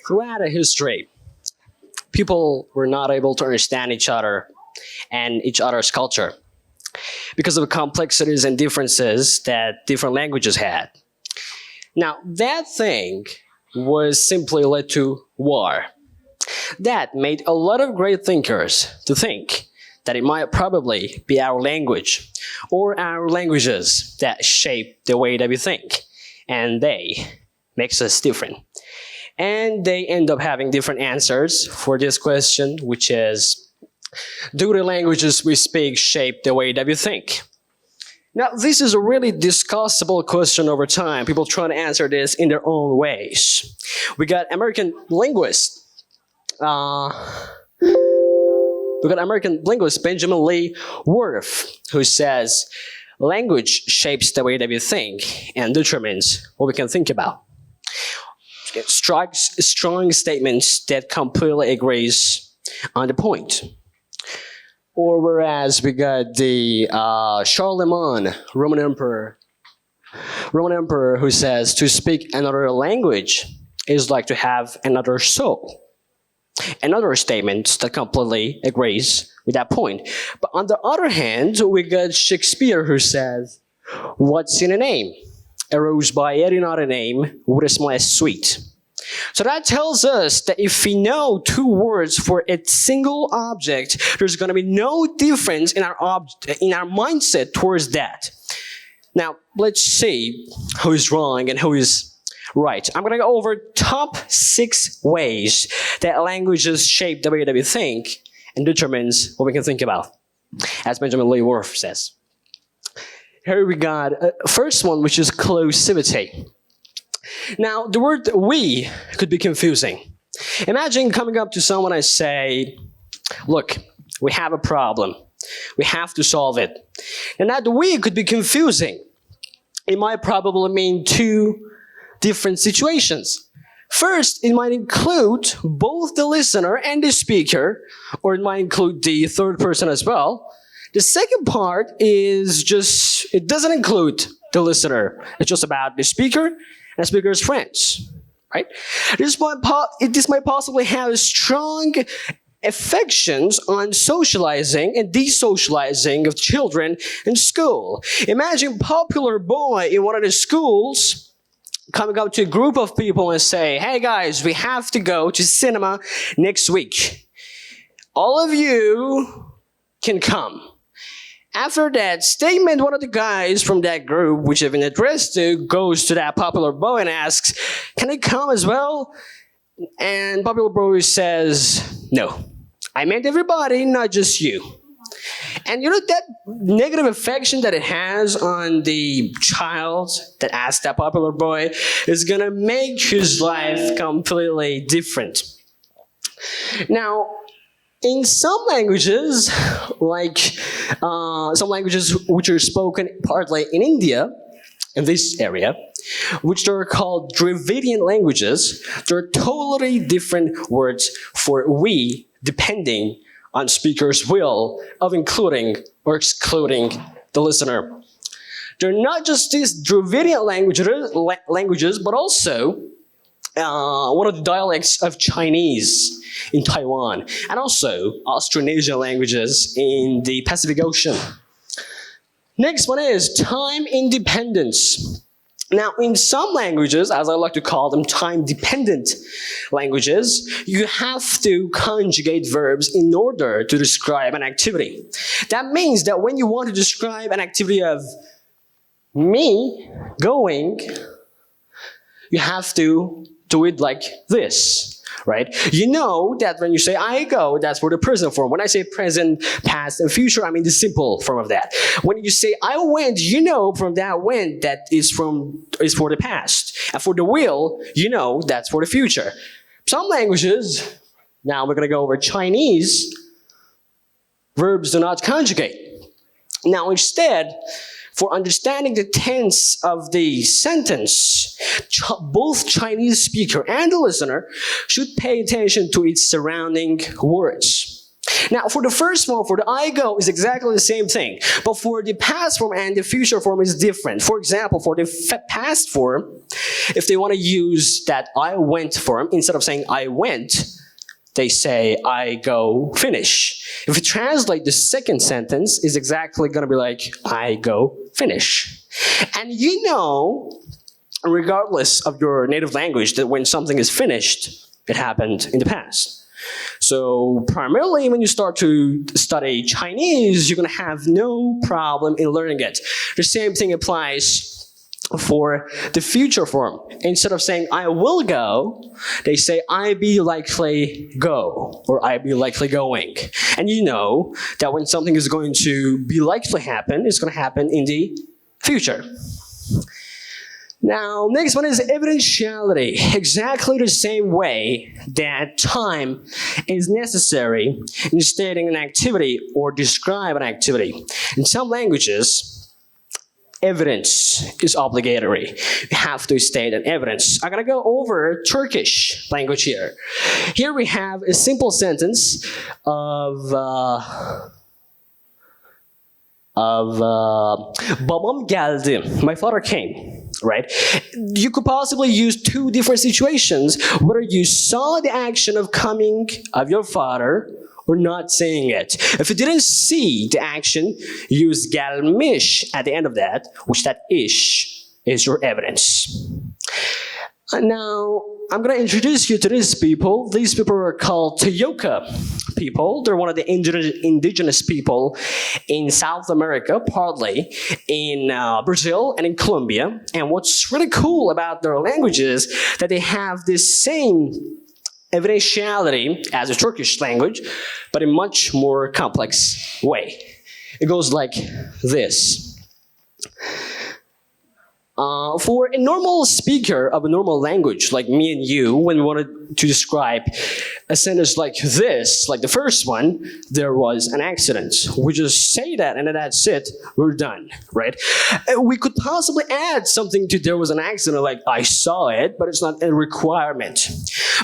Throughout the history, people were not able to understand each other and each other's culture because of the complexities and differences that different languages had. Now, that thing was simply led to war. That made a lot of great thinkers to think that it might probably be our language or our languages that shape the way that we think, and they makes us different. And they end up having different answers for this question, which is, do the languages we speak shape the way that we think? Now, this is a really discussable question over time. People trying to answer this in their own ways. We got American linguist Benjamin Lee Worth, who says, language shapes the way that we think and determines what we can think about. Strong statements that completely agrees on the point. Or whereas we got the Charlemagne, Roman emperor, who says to speak another language is like to have another soul. Another statement that completely agrees with that point. But on the other hand, we got Shakespeare, who says, what's in a name? A rose by any other name would smell as sweet. So that tells us that if we know two words for a single object, there's going to be no difference in our mindset towards that. Now, let's see who is wrong and who is right. I'm going to go over top 6 ways that languages shape the way that we think and determines what we can think about, as Benjamin Lee Worth says. Here we got first one, which is closivity. Now, the word we could be confusing. Imagine coming up to someone and say, look, we have a problem. We have to solve it. And that we could be confusing. It might probably mean 2 different situations. First, it might include both the listener and the speaker, or it might include the third person as well. The second part is just, it doesn't include the listener. It's just about the speaker and the speaker's friends, right? This might possibly have strong affections on socializing and desocializing of children in school. Imagine popular boy in one of the schools coming up to a group of people and say, hey guys, we have to go to cinema next week. All of you can come. After that statement, one of the guys from that group, which have been addressed to, goes to that popular boy and asks, can I come as well? And popular boy says, no, I meant everybody, not just you. And you know that negative affection that it has on the child that asked that popular boy is going to make his life completely different. Now, in some languages, like some languages which are spoken partly in India, in this area, which are called Dravidian languages, there are totally different words for we, depending on speaker's will of including or excluding the listener. They're not just these Dravidian languages, but also one of the dialects of Chinese in Taiwan, and also Austronesian languages in the Pacific Ocean. Next one is time independence. Now, in some languages, as I like to call them, time-dependent languages, you have to conjugate verbs in order to describe an activity. That means that when you want to describe an activity of me going, you have to do it like this, right? You know that when you say I go, that's for the present form. When I say present, past, and future, I mean the simple form of that. When you say I went, you know from that went that is for the past. And for the will, you know that's for the future. Some languages, now we're going to go over Chinese, verbs do not conjugate. Now instead, for understanding the tense of the sentence, both Chinese speaker and the listener should pay attention to its surrounding words. Now, for the first one, for the I go, is exactly the same thing. But for the past form and the future form is different. For example, for the past form, if they want to use that I went form, instead of saying I went, they say I go finish. If you translate the second sentence, it's exactly going to be like I go finish. And you know, regardless of your native language, that when something is finished, it happened in the past. So primarily when you start to study Chinese, you're going to have no problem in learning it. The same thing applies for the future form. Instead of saying I will go, they say I be likely go, or I be likely going. And you know that when something is going to be likely happen, it's going to happen in the future. Now, next one is evidentiality. Exactly the same way that time is necessary in stating an activity or describe an activity. In some languages, evidence is obligatory. You have to state an evidence. I'm going to go over Turkish language here. Here we have a simple sentence of babam geldi. My father came, right? You could possibly use two different situations, whether you saw the action of coming of your father or not saying it. If you didn't see the action, use gelmiş at the end of that, which that ish is your evidence. Now, I'm going to introduce you to these people. These people are called Toyoka people. They're one of the indigenous people in South America, partly in Brazil and in Colombia. And what's really cool about their language is that they have this same evidentiality as a Turkish language, but in much more complex way. It goes like this. For a normal speaker of a normal language, like me and you, when we wanted to describe a sentence like this, like the first one, there was an accident. We just say that and then that's it, we're done, right? We could possibly add something to there was an accident, like I saw it, but it's not a requirement.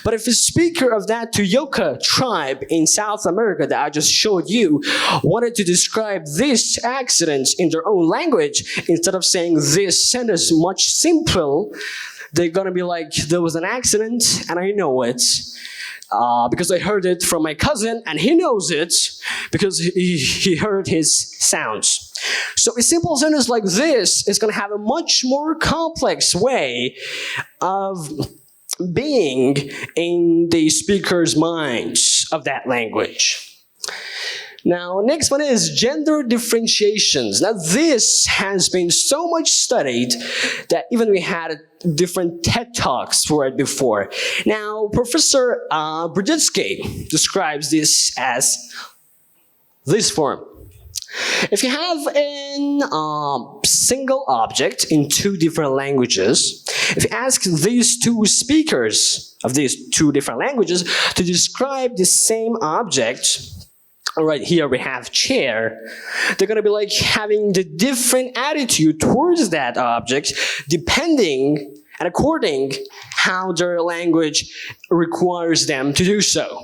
But if a speaker of that Toyoka tribe in South America that I just showed you wanted to describe this accident in their own language, instead of saying this sentence much simple, they're gonna be like, there was an accident and I know it because I heard it from my cousin and he knows it because he heard his sounds. So a simple sentence like this is gonna have a much more complex way of being in the speaker's minds of that language. Now, next one is gender differentiations. Now, this has been so much studied that even we had different TED Talks for it before. Now, Professor Brzezinski describes this as this form. If you have a single object in two different languages, if you ask these two speakers of these two different languages to describe the same object, all right, here we have chair, they're going to be like having the different attitude towards that object depending and according how their language requires them to do so.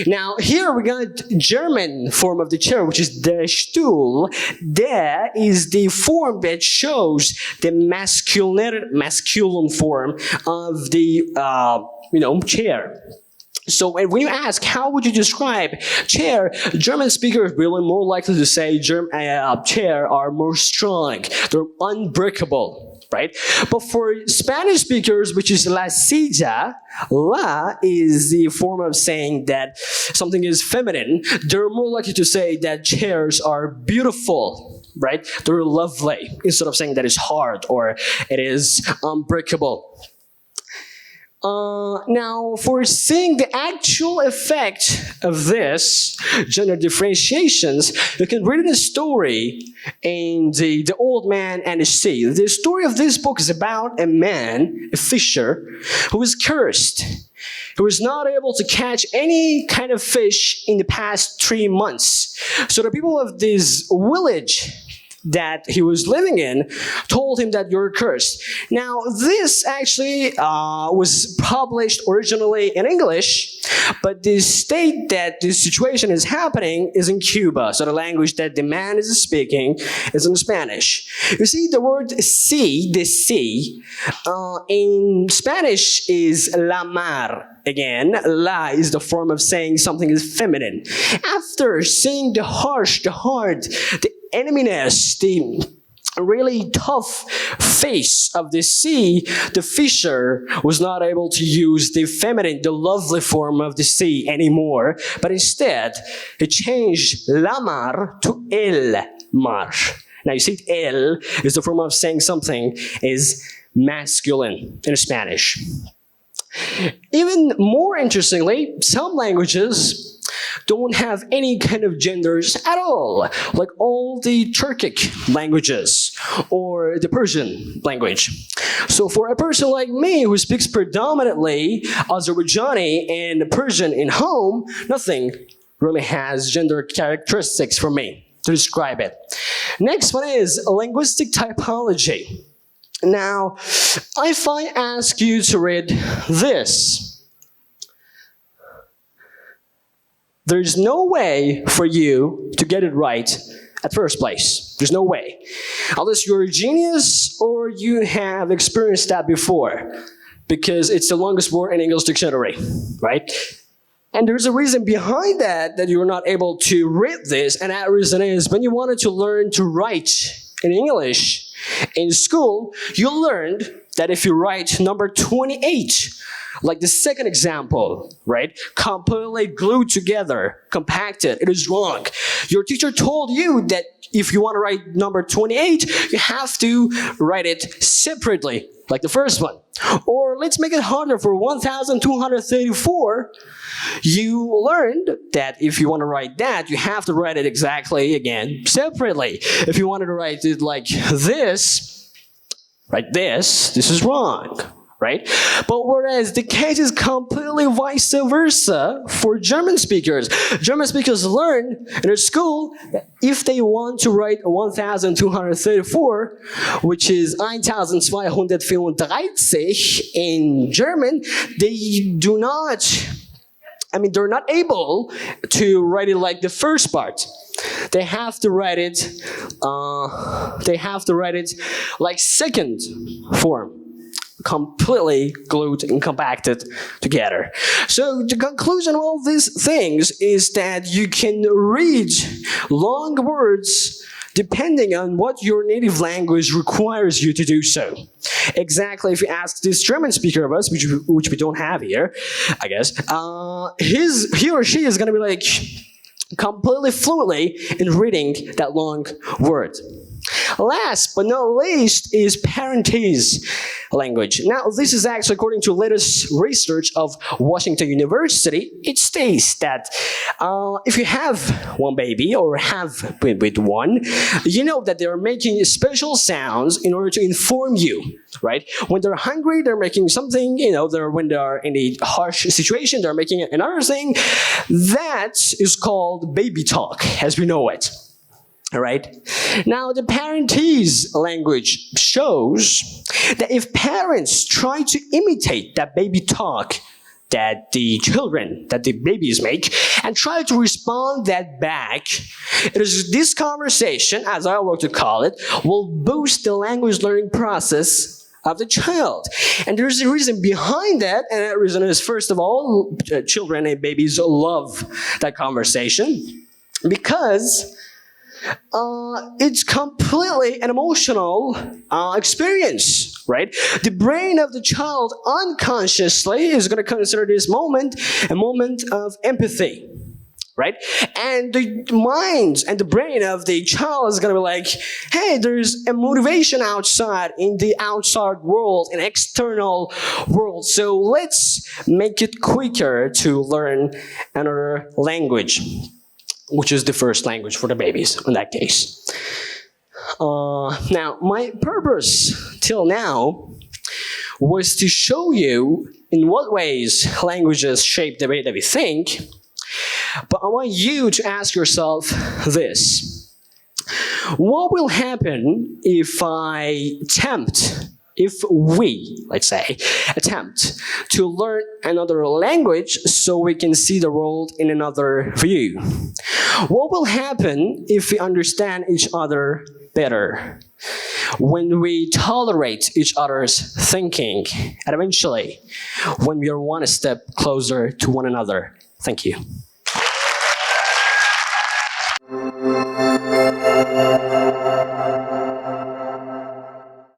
Now, here we got German form of the chair, which is der Stuhl. Der is the form that shows the masculine form of the chair. So when you ask, how would you describe chair, German speakers will be more likely to say chair are more strong. They're unbreakable, right? But for Spanish speakers, which is la silla, la is the form of saying that something is feminine. They're more likely to say that chairs are beautiful, right? They're lovely, instead of saying that it's hard or it is unbreakable. Now, for seeing the actual effect of this gender differentiations, you can read the story in the Old Man and the Sea. The story of this book is about a man, a fisher, who was cursed. He was not able to catch any kind of fish in the past 3 months. So the people of this village that he was living in told him that you're cursed. Now, this actually was published originally in English, but the state that this situation is happening is in Cuba. So the language that the man is speaking is in Spanish. You see, the word sí, the sí, in Spanish is la mar. Again, la is the form of saying something is feminine. After seeing the harsh, the hard, the eneminess, the really tough face of the sea, the fisher was not able to use the feminine, the lovely form of the sea anymore, but instead he changed la mar to el mar. Now you see, el is the form of saying something is masculine in Spanish. Even more interestingly, some languages don't have any kind of genders at all, like all the Turkic languages or the Persian language. So for a person like me who speaks predominantly Azerbaijani and Persian in home, nothing really has gender characteristics for me to describe it. Next one is linguistic typology. Now, if I ask you to read this, there's no way for you to get it right at first place. There's no way. Unless you're a genius or you have experienced that before, because it's the longest word in English dictionary, right? And there's a reason behind that you're not able to read this, and that reason is when you wanted to learn to write in English in school, you learned that if you write number 28, like the second example, right? Completely glued together, compacted, it is wrong. Your teacher told you that if you want to write number 28, you have to write it separately, like the first one. Or let's make it harder for 1234. You learned that if you want to write that, you have to write it exactly, again, separately. If you wanted to write it like this, write this is wrong, right? But whereas the case is completely vice versa for German speakers. German speakers learn in their school that if they want to write 1234, which is 1234 in German, they're not able to write it like the first part. They have to write it like second form, completely glued and compacted together. So the conclusion of all these things is that you can read long words depending on what your native language requires you to do so. Exactly, if you ask this German speaker of us, which we don't have here, I guess, he or she is going to be like completely fluently in reading that long word. Last but not least is parentheses language. Now, this is actually according to latest research of Washington University. It states that if you have one baby or have with one, you know that they're making special sounds in order to inform you, right? When they're hungry, they're making something, when they're in a harsh situation, they're making another thing. That is called baby talk, as we know it. All right. Now, the parentheses language shows that if parents try to imitate that baby talk that the babies make, and try to respond that back, it is this conversation, as I like to call it, will boost the language learning process of the child. And there's a reason behind that, and that reason is, first of all, children and babies love that conversation because it's completely an emotional experience, right? The brain of the child unconsciously is going to consider this moment a moment of empathy, right? And the mind and the brain of the child is going to be like, hey, there's a motivation outside in the outside world, an external world. So let's make it quicker to learn another language, which is the first language for the babies in that case. Now, my purpose till now was to show you in what ways languages shape the way that we think, but I want you to ask yourself this. What will happen if we, let's say, attempt to learn another language so we can see the world in another view? What will happen if we understand each other better? When we tolerate each other's thinking, and eventually, when we are one step closer to one another. Thank you.